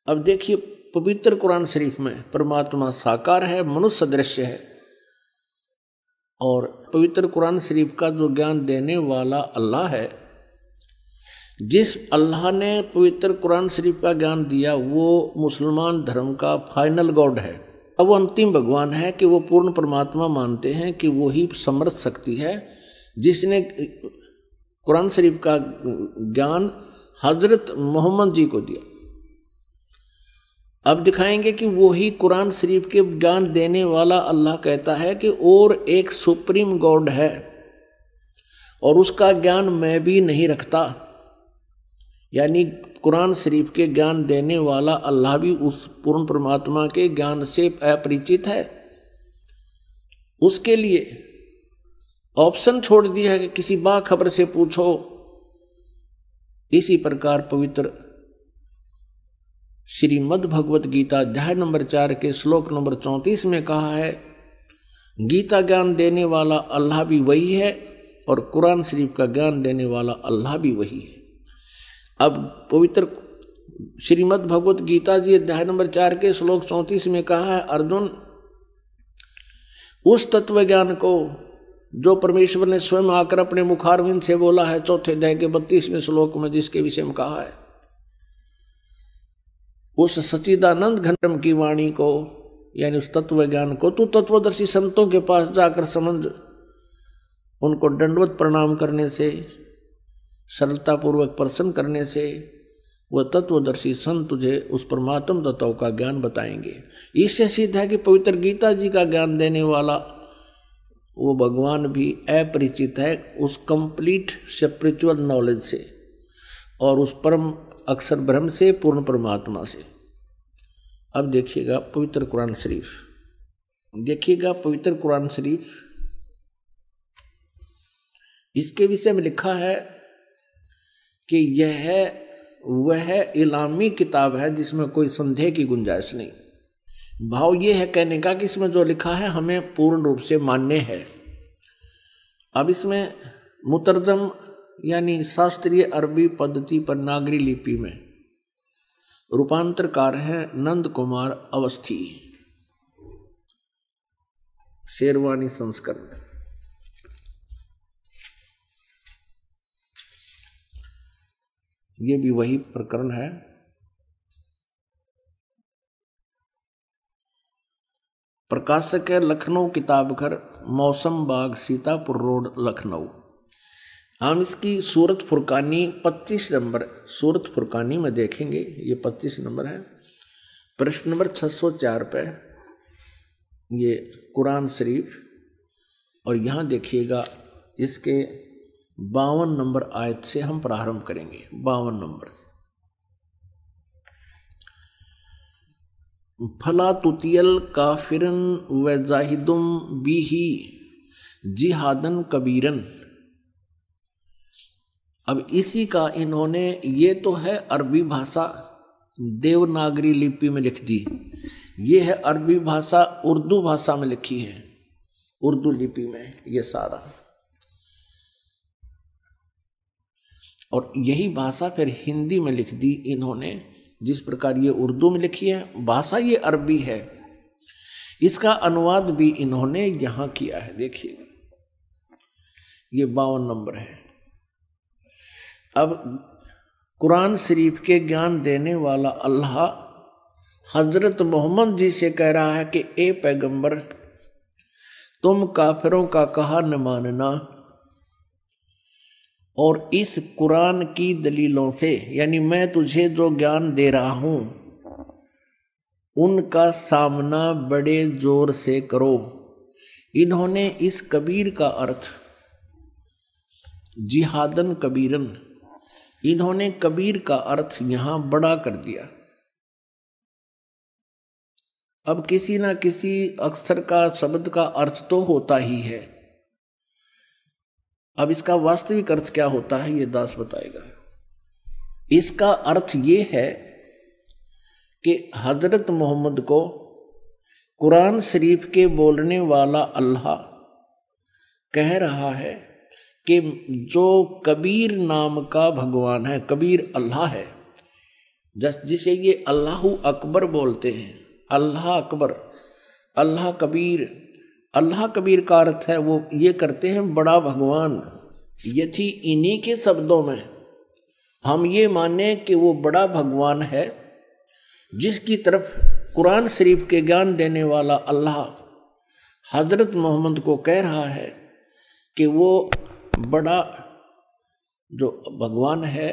अब देखिए, पवित्र कुरान शरीफ में परमात्मा साकार है, मनुष्य सदृश्य है, और पवित्र कुरान शरीफ का जो ज्ञान देने वाला अल्लाह है, जिस अल्लाह ने पवित्र कुरान शरीफ का ज्ञान दिया वो मुसलमान धर्म का फाइनल गॉड है। अब वो अंतिम भगवान है कि वो पूर्ण परमात्मा मानते हैं कि वो ही समर्थ शक्ति है जिसने कुरान शरीफ का ज्ञान हजरत मोहम्मद जी को दिया। अब दिखाएंगे कि वो ही कुरान शरीफ के ज्ञान देने वाला अल्लाह कहता है कि और एक सुप्रीम गॉड है और उसका ज्ञान मैं भी नहीं रखता, यानी कुरान शरीफ के ज्ञान देने वाला अल्लाह भी उस पूर्ण परमात्मा के ज्ञान से अपरिचित है। उसके लिए ऑप्शन छोड़ दिया है कि किसी बाखबर से पूछो। इसी प्रकार पवित्र श्रीमद् भगवत गीता अध्याय नंबर 4 के श्लोक नंबर 34 में कहा है, गीता ज्ञान देने वाला अल्लाह भी वही है और कुरान शरीफ का ज्ञान देने वाला अल्लाह भी वही है। अब पवित्र श्रीमद् भगवत गीता जी अध्याय नंबर 4 के श्लोक 34 में कहा है, अर्जुन, उस तत्व ज्ञान को जो परमेश्वर ने स्वयं आकर अपने मुखारविंद से बोला है, चौथे अध्याय के 32वें श्लोक में जिसके विषय में कहा है, उस सच्चिदानंद घनम की वाणी को, यानी उस तत्व ज्ञान को तू तत्वदर्शी संतों के पास जाकर समझ, उनको दंडवत प्रणाम करने से, सरलता पूर्वक प्रसन्न करने से वह तत्वदर्शी संत तुझे उस परमात्म तत्व का ज्ञान बताएंगे। इससे सिद्ध है कि पवित्र गीता जी का ज्ञान देने वाला वो भगवान भी अपरिचित है उस कंप्लीट स्पिरिचुअल नॉलेज से और उस परम अक्षर ब्रह्म से, पूर्ण परमात्मा से। अब देखिएगा पवित्र कुरान शरीफ, देखिएगा पवित्र कुरान शरीफ, इसके विषय में लिखा है कि यह वह इलामी किताब है जिसमें कोई संदेह की गुंजाइश नहीं। भाव ये है कहने का कि इसमें जो लिखा है हमें पूर्ण रूप से मान्य है। अब इसमें मुतरजम यानी शास्त्रीय अरबी पद्धति पर नागरी लिपि में रूपांतरकार हैं नंद कुमार अवस्थी, शेरवानी संस्करण। ये भी वही प्रकरण है। प्रकाशक है लखनऊ किताबघर, मौसम बाग, सीतापुर रोड, लखनऊ। हम इसकी सूरत फुरकानी 25 नंबर सूरत फुरकानी में देखेंगे, ये 25 नंबर है। प्रश्न नंबर 604 पे ये कुरान शरीफ, और यहाँ देखिएगा इसके 52 नंबर आयत से हम प्रारंभ करेंगे। 52 नंबर से, फला तुतियल काफिरन व जाहिदुम बिही जिहादन कबीरन। अब इसी का इन्होंने, ये तो है अरबी भाषा देवनागरी लिपि में लिख दी, ये है अरबी भाषा उर्दू भाषा में लिखी है, उर्दू लिपि में ये सारा, और यही भाषा फिर हिंदी में लिख दी इन्होंने। जिस प्रकार ये उर्दू में लिखी है भाषा, ये अरबी है, इसका अनुवाद भी इन्होंने यहां किया है। देखिए ये 52 नंबर है। अब कुरान शरीफ के ज्ञान देने वाला अल्लाह हजरत मोहम्मद जी से कह रहा है कि ए पैगंबर, तुम काफिरों का कहा न मानना, और इस कुरान की दलीलों से, यानी मैं तुझे जो ज्ञान दे रहा हूं उनका सामना बड़े जोर से करो। इन्होंने इस कबीर का अर्थ जिहादन कबीरन, इन्होंने कबीर का अर्थ यहां बड़ा कर दिया। अब किसी ना किसी अक्षर का, शब्द का अर्थ तो होता ही है। अब इसका वास्तविक अर्थ क्या होता है ये दास बताएगा। इसका अर्थ ये है कि हजरत मोहम्मद को कुरान शरीफ के बोलने वाला अल्लाह कह रहा है कि जो कबीर नाम का भगवान है, कबीर अल्लाह है, जिसे ये अल्लाहु अकबर बोलते हैं, अल्लाह अकबर, अल्लाह कबीर। अल्लाह कबीर का अर्थ है वो ये करते हैं बड़ा भगवान। यदि इन्हीं के शब्दों में हम ये माने कि वो बड़ा भगवान है, जिसकी तरफ कुरान शरीफ के ज्ञान देने वाला अल्लाह हजरत मोहम्मद को कह रहा है कि वो बड़ा जो भगवान है,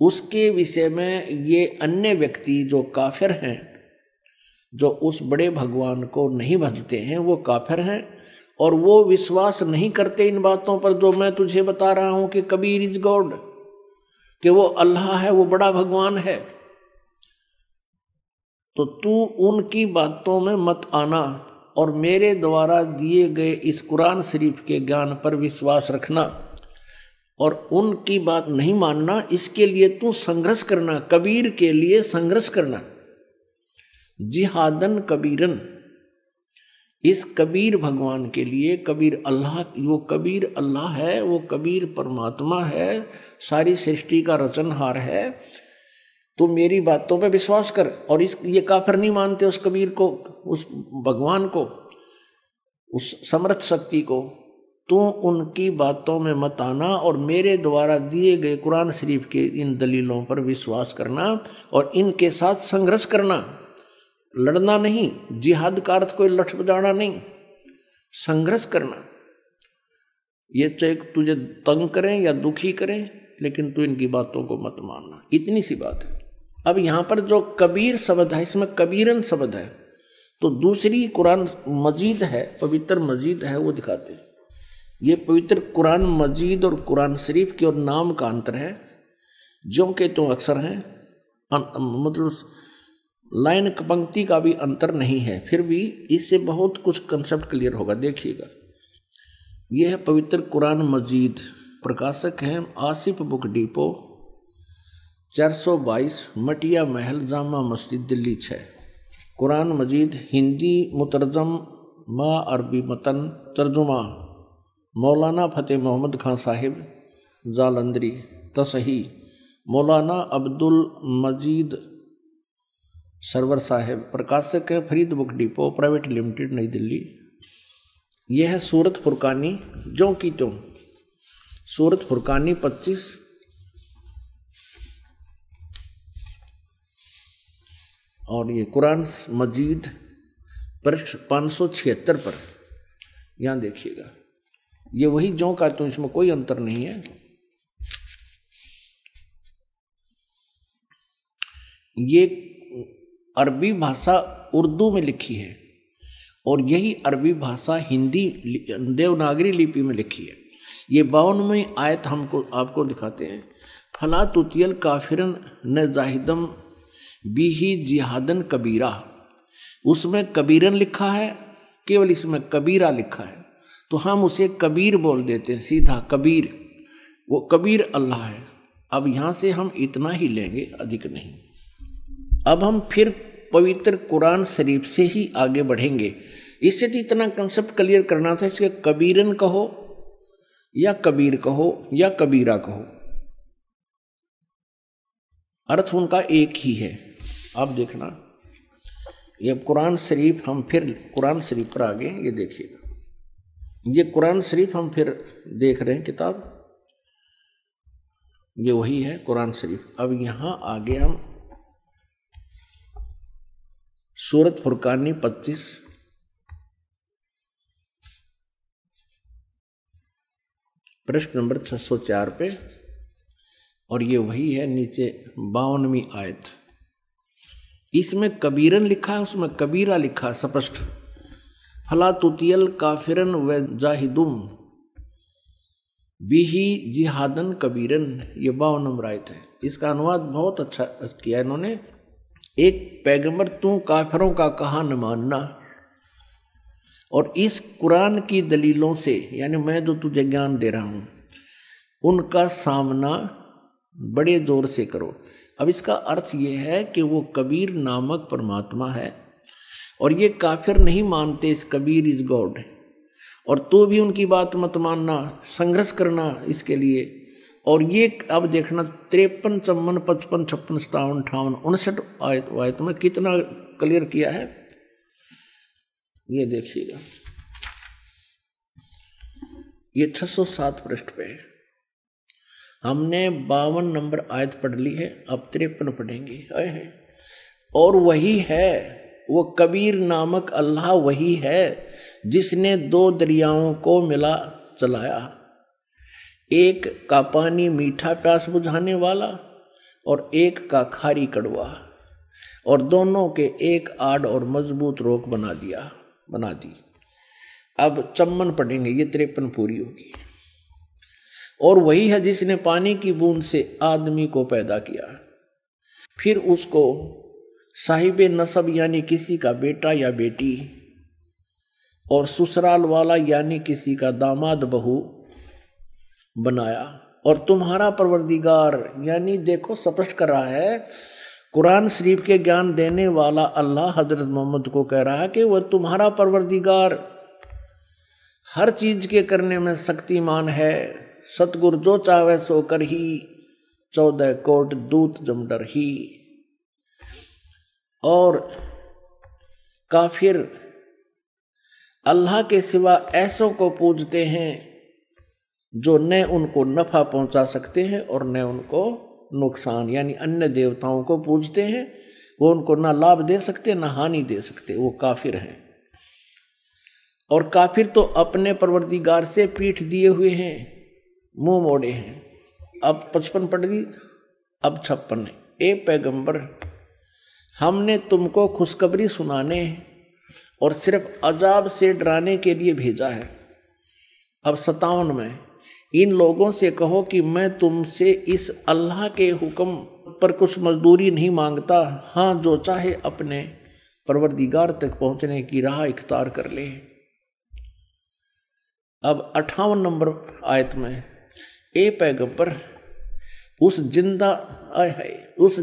उसके विषय में ये अन्य व्यक्ति जो काफिर हैं, जो उस बड़े भगवान को नहीं भजते हैं, वो काफिर हैं और वो विश्वास नहीं करते इन बातों पर जो मैं तुझे बता रहा हूं कि कबीर इज गॉड, कि वो अल्लाह है, वो बड़ा भगवान है। तो तू उनकी बातों में मत आना और मेरे द्वारा दिए गए इस कुरान शरीफ के ज्ञान पर विश्वास रखना और उनकी बात नहीं मानना। इसके लिए तू संघर्ष करना, कबीर के लिए संघर्ष करना, जिहादन कबीरन, इस कबीर भगवान के लिए। कबीर अल्लाह, वो कबीर अल्लाह है, वो कबीर परमात्मा है, सारी सृष्टि का रचनहार है। तो मेरी बातों पे विश्वास कर। और ये काफिर नहीं मानते उस कबीर को, उस भगवान को, उस समर्थ शक्ति को। तू उनकी बातों में मत आना और मेरे द्वारा दिए गए कुरान शरीफ के इन दलीलों पर विश्वास करना और इनके साथ संघर्ष करना, लड़ना नहीं। जिहाद का अर्थ कोई लठ बजाना नहीं, संघर्ष करना। ये चाहे तुझे तंग करें या दुखी करें, लेकिन तू इनकी बातों को मत मानना, इतनी सी बात है। अब यहाँ पर जो कबीर शब्द है, इसमें कबीरन शब्द है, तो दूसरी कुरान मजीद है, पवित्र मजीद है, वो दिखाते हैं। ये पवित्र कुरान मजीद और कुरान शरीफ के और नाम का अंतर है, जो कि तो अक्सर हैं, मतलब लाइन पंक्ति का भी अंतर नहीं है, फिर भी इससे बहुत कुछ कंसेप्ट क्लियर होगा, देखिएगा। यह है पवित्र कुरान मजीद, प्रकाशक हैं आसिफ बुक डिपो, 422 मटिया महल, जामा मस्जिद, दिल्ली 6। कुरान मजीद हिंदी मुतरजम मा अरबी मतन, तर्जुमा मौलाना फ़तेह मोहम्मद खान साहिब जालंधरी, तसही मौलाना अब्दुल मजीद सरवर साहिब, प्रकाशक है Farid book depot private limited, नई दिल्ली। यह है सूरत फुरकानी, जो की त्यों सूरत फुरकानी 25 और ये कुरान मजीद पृष्ठ 576 पर, यहाँ देखिएगा। ये वही जो का त्यों, इसमें कोई अंतर नहीं है। ये अरबी भाषा उर्दू में लिखी है और यही अरबी भाषा हिंदी देवनागरी लिपि में लिखी है। ये 52वें आयत हमको आपको दिखाते हैं। फला तुतियल काफिरन न जाहिदम बिही जिहादन कबीरा, उसमें कबीरन लिखा है, केवल इसमें कबीरा लिखा है, तो हम उसे कबीर बोल देते हैं सीधा, कबीर। वो कबीर अल्लाह है। अब यहाँ से हम इतना ही लेंगे, अधिक नहीं। अब हम फिर पवित्र कुरान शरीफ से ही आगे बढ़ेंगे। इससे तो इतना कंसेप्ट क्लियर करना था, इसके कबीरन कहो या कबीर कहो या कबीरा कहो, अर्थ उनका एक ही है। आप देखना, ये कुरान शरीफ, हम फिर कुरान शरीफ पर आगे, ये देखिएगा, ये कुरान शरीफ हम फिर देख रहे हैं किताब, ये वही है कुरान शरीफ। अब यहाँ आगे हम सूरत फुरकानी 25 पृष्ठ नंबर 604 पे, और ये वही है नीचे 52वीं आयत। इसमें कबीरन लिखा है, उसमें कबीरा लिखा है स्पष्ट। फला तुतियल काफिरन व जाहिदुम बिही जिहादन कबीरन, ये 52 नंबर आयत है। इसका अनुवाद बहुत अच्छा किया इन्होंने। एक पैगंबर, तू काफिरों का कहा न मानना, और इस कुरान की दलीलों से, यानी मैं जो तुझे ज्ञान दे रहा हूं, उनका सामना बड़े जोर से करो। अब इसका अर्थ ये है कि वो कबीर नामक परमात्मा है और ये काफिर नहीं मानते इस कबीर इज गॉड, और तू भी उनकी बात मत मानना, संघर्ष करना इसके लिए, और ये अब देखना 53, 54, 55, 56, 57, 58, 59 आयत में कितना क्लियर किया है, ये देखिएगा। ये 607 पृष्ठ पे है। हमने 52 नंबर आयत पढ़ ली है, अब 53 पढ़ेंगे। और वही है वो कबीर नामक अल्लाह, वही है जिसने 2 दरियाओं को मिला चलाया, एक का पानी मीठा प्यास बुझाने वाला और एक का खारी कड़वा, और दोनों के एक आड़ और मजबूत रोक बना दी। अब 54 पढ़ेंगे, ये 53 पूरी होगी। और वही है जिसने पानी की बूंद से आदमी को पैदा किया, फिर उसको साहिबे नसब यानी किसी का बेटा या बेटी, और ससुराल वाला यानी किसी का दामाद बहू बनाया। और तुम्हारा परवरदिगार, यानी देखो स्पष्ट कर रहा है, कुरान शरीफ के ज्ञान देने वाला अल्लाह हजरत मोहम्मद को कह रहा है कि वह तुम्हारा परवरदिगार हर चीज के करने में शक्तिमान है, सतगुरु जो चाहे सो कर ही, 14 कोट दूत जमडर ही। और काफिर अल्लाह के सिवा ऐसों को पूजते हैं जो न उनको नफा पहुंचा सकते हैं और न उनको नुकसान, यानी अन्य देवताओं को पूजते हैं, वो उनको ना लाभ दे सकते ना हानि दे सकते, वो काफिर हैं। और काफिर तो अपने परवरदिगार से पीठ दिए हुए हैं, मुंह मोड़े हैं। अब 55 पढ़ ली, अब 56। ए पैगंबर, हमने तुमको खुशखबरी सुनाने और सिर्फ अजाब से डराने के लिए भेजा है। अब 57 में, इन लोगों से कहो कि मैं तुमसे इस अल्लाह के हुक्म पर कुछ मजदूरी नहीं मांगता, हाँ जो चाहे अपने परवरदिगार तक पहुंचने की राह इख्तियार कर ले। अब 58 नंबर आयत में, ए पैगंबर, उस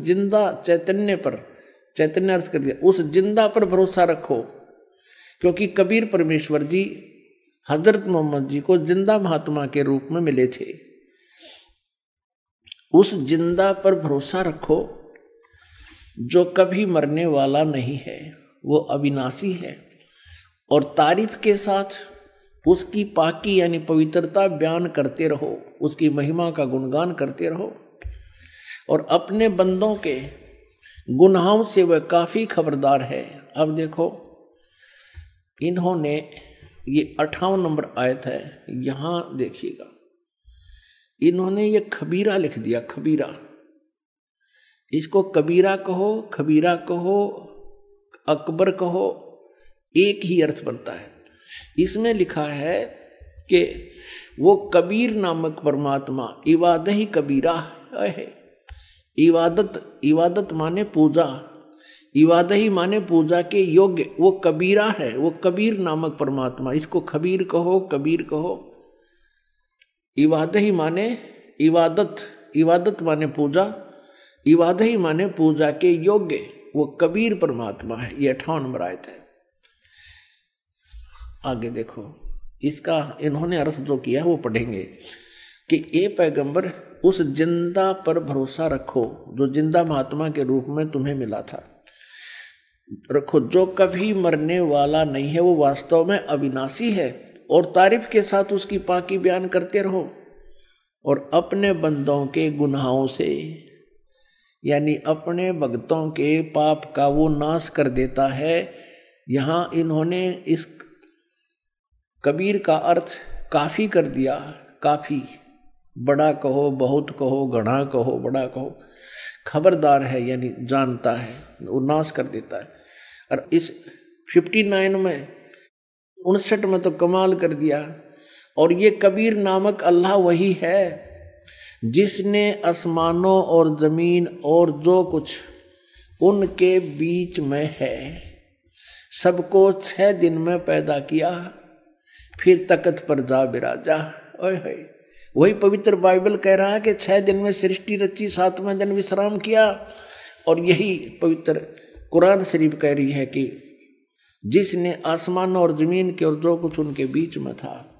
जिंदा चैतन्य पर, चैतन्य अर्थ कर दिया, उस जिंदा पर भरोसा रखो, क्योंकि कबीर परमेश्वर जी हजरत मोहम्मद जी को जिंदा महात्मा के रूप में मिले थे। उस जिंदा पर भरोसा रखो जो कभी मरने वाला नहीं है, वो अविनाशी है। और तारीफ के साथ उसकी पाकी यानी पवित्रता बयान करते रहो, उसकी महिमा का गुणगान करते रहो। और अपने बंदों के गुनाहों से वह काफी खबरदार है। अब देखो, इन्होंने ये 58 नंबर आयत है, यहां देखिएगा, इन्होंने ये खबीरा लिख दिया। खबीरा, इसको कबीरा कहो, खबीरा कहो, अकबर कहो, एक ही अर्थ बनता है। इसमें लिखा है कि वो कबीर नामक परमात्मा इबादत ही कबीरा है। इबादत माने पूजा, इबादत ही माने पूजा के योग्य, वो कबीरा है, वो कबीर नामक परमात्मा। इसको खबीर कहो, कबीर कहो। इबादत ही माने इबादत माने पूजा, इबादत ही माने पूजा के योग्य, वो कबीर परमात्मा है। ये 58 नंबर आयत है। आगे देखो, इसका इन्होंने अर्थ जो किया वो पढ़ेंगे कि ए पैगंबर, उस जिंदा पर भरोसा रखो जो जिंदा महात्मा के रूप में तुम्हें मिला था, रखो, जो कभी मरने वाला नहीं है, वो वास्तव में अविनाशी है। और तारीफ के साथ उसकी पाकी बयान करते रहो। और अपने बंदों के गुनाहों से, यानी अपने भक्तों के पाप का वो नाश कर देता है। यहाँ इन्होंने इस कबीर का अर्थ काफी कर दिया। काफी, बड़ा कहो, बहुत कहो, घना कहो, बड़ा कहो, खबरदार है यानी जानता है, वो नाश कर देता है। और इस 59 में 59 में तो कमाल कर दिया। और ये कबीर नामक अल्लाह वही है जिसने आसमानों और जमीन और जो कुछ उनके बीच में है सबको 6 दिन में पैदा किया, फिर तख्त पर जा बिराजा। ओए, वही पवित्र बाइबल कह रहा है कि 6 दिन में सृष्टि रची, 7वें दिन विश्राम किया। और यही पवित्र कुरान शरीफ कह रही है कि जिसने आसमान और जमीन के और जो कुछ उनके बीच में था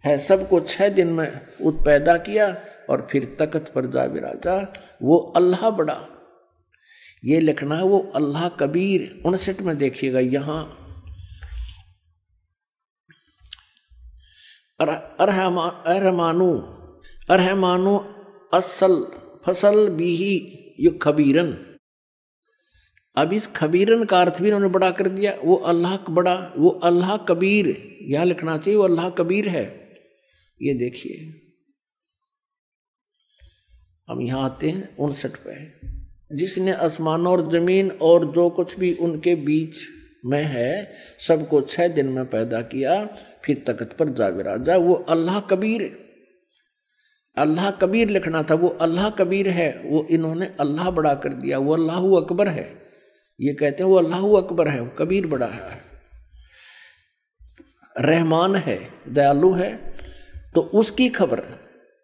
है, सबको 6 दिन में पैदा किया और फिर तख्त पर जा विराजा। वो अल्लाह बड़ा, ये लिखना है वो अल्लाह कबीर। 59 में देखिएगा यहां अरहमानु असल फसल बीही यु खबीरन। अब इस खबीरन का अर्थ भी उन्होंने बड़ा कर दिया। वो अल्लाह बड़ा, वो अल्लाह कबीर, यहां लिखना चाहिए वो अल्लाह कबीर है। ये देखिए, हम यहां आते हैं 59 पे। जिसने आसमान और जमीन और जो कुछ भी उनके बीच में है सबको 6 दिन में पैदा किया, फिर तख्त पर जा विराजा। वो अल्लाह कबीर, अल्लाह कबीर लिखना था, वो अल्लाह कबीर है। वो इन्होंने अल्लाह बड़ा कर दिया, वो अल्लाह अकबर है। ये कहते हैं वो अल्लाह अकबर है, वो कबीर बड़ा है, रहमान है, दयालु है। तो उसकी खबर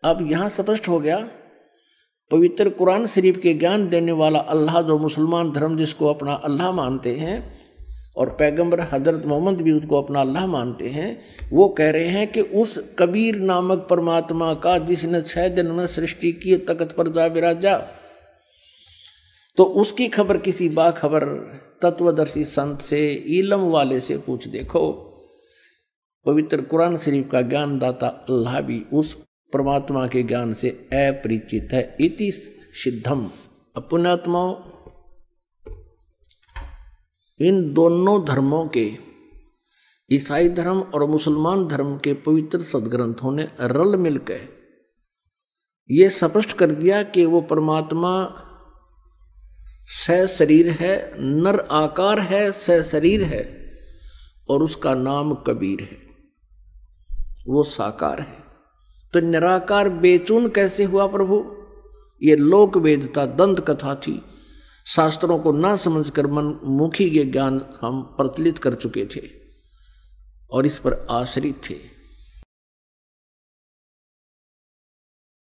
अब यहां स्पष्ट हो गया। पवित्र कुरान शरीफ के ज्ञान देने वाला अल्लाह, जो मुसलमान धर्म जिसको अपना अल्लाह मानते हैं, और पैगंबर हजरत मोहम्मद भी उसको अपना अल्लाह मानते हैं, वो कह रहे हैं कि उस कबीर नामक परमात्मा का जिसने 6 दिन में सृष्टि की, तख्त पर जा विराजा, तो उसकी खबर किसी बाखबर तत्वदर्शी संत से, इल्म वाले से पूछ देखो। पवित्र कुरान शरीफ का ज्ञान दाता अल्लाह भी उस परमात्मा के ज्ञान से अपरिचित है। इति सिद्धम। पुण्यात्माओं, इन दोनों धर्मों के, ईसाई धर्म और मुसलमान धर्म के पवित्र सदग्रंथों ने रल मिलकर ये स्पष्ट कर दिया कि वो परमात्मा सशरीर है, नर आकार है, सशरीर है, और उसका नाम कबीर है, वो साकार है। तो निराकार बेचून कैसे हुआ प्रभु? ये लोक वेदता दंत कथा थी, शास्त्रों को ना समझकर मनमुखी ये ज्ञान हम प्रचलित कर चुके थे और इस पर आश्रित थे।